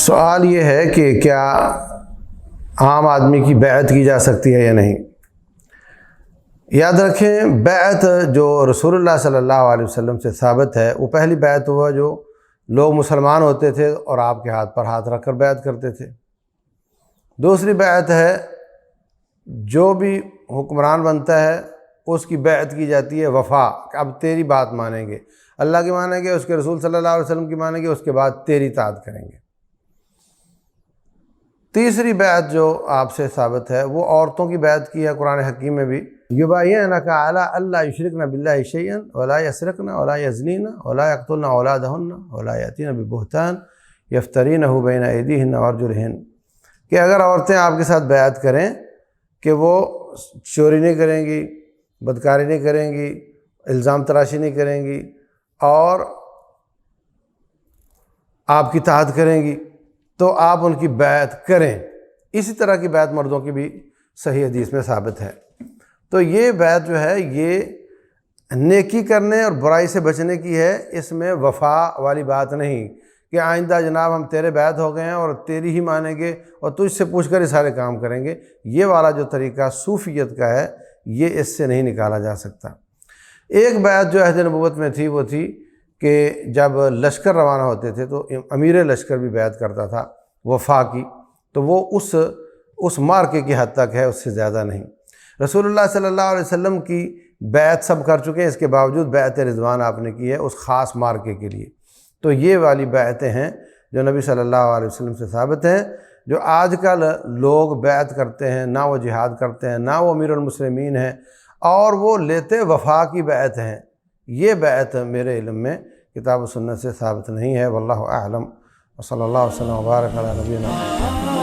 سوال یہ ہے کہ کیا عام آدمی کی بیعت کی جا سکتی ہے یا نہیں؟ یاد رکھیں، بیعت جو رسول اللہ صلی اللہ علیہ وسلم سے ثابت ہے وہ پہلی بیعت ہوا جو لوگ مسلمان ہوتے تھے اور آپ کے ہاتھ پر ہاتھ رکھ کر بیعت کرتے تھے۔ دوسری بیعت ہے جو بھی حکمران بنتا ہے اس کی بیعت کی جاتی ہے وفا، کہ اب تیری بات مانیں گے، اللہ کی مانیں گے، اس کے رسول صلی اللہ علیہ وسلم کی مانیں گے، اس کے بعد تیری اطاعت کریں گے۔ تیسری بیعت جو آپ سے ثابت ہے وہ عورتوں کی بیعت کی ہے قرآن حکیم میں بھی، یبایعنک علی الا یشرکن باللہ شیئا ولا یسرقن ولا یزنین ولا یقتلن اولادہن ولا یاتین ببہتان یفترینہ بین ایدیہن وارجلہن، کہ اگر عورتیں آپ کے ساتھ بیعت کریں کہ وہ چوری نہیں کریں گی، بدکاری نہیں کریں گی، الزام تراشی نہیں کریں گی اور آپ کی اطاعت کریں گی تو آپ ان کی بیعت کریں۔ اسی طرح کی بیعت مردوں کی بھی صحیح حدیث میں ثابت ہے۔ تو یہ بیعت جو ہے یہ نیکی کرنے اور برائی سے بچنے کی ہے، اس میں وفا والی بات نہیں کہ آئندہ جناب ہم تیرے بیعت ہو گئے ہیں اور تیری ہی مانیں گے اور تجھ سے پوچھ کر یہ سارے کام کریں گے۔ یہ والا جو طریقہ صوفیت کا ہے یہ اس سے نہیں نکالا جا سکتا۔ ایک بیعت جو عہد نبوت میں تھی وہ تھی کہ جب لشکر روانہ ہوتے تھے تو امیر لشکر بھی بیعت کرتا تھا وفا کی، تو وہ اس مارکے کی حد تک ہے، اس سے زیادہ نہیں۔ رسول اللہ صلی اللہ علیہ وسلم کی بیعت سب کر چکے ہیں، اس کے باوجود بیعت رضوان آپ نے کی ہے اس خاص مارکے کے لیے۔ تو یہ والی بیعتیں ہیں جو نبی صلی اللہ علیہ وسلم سے ثابت ہیں۔ جو آج کل لوگ بیعت کرتے ہیں، نہ وہ جہاد کرتے ہیں، نہ وہ امیر المسلمین ہیں، اور وہ لیتے وفا کی بیعت ہیں، یہ بیعت میرے علم میں کتاب و سنت سے ثابت نہیں ہے۔ واللہ اعلم، وصلی اللہ وسلم وبارک علی نبینا محمد۔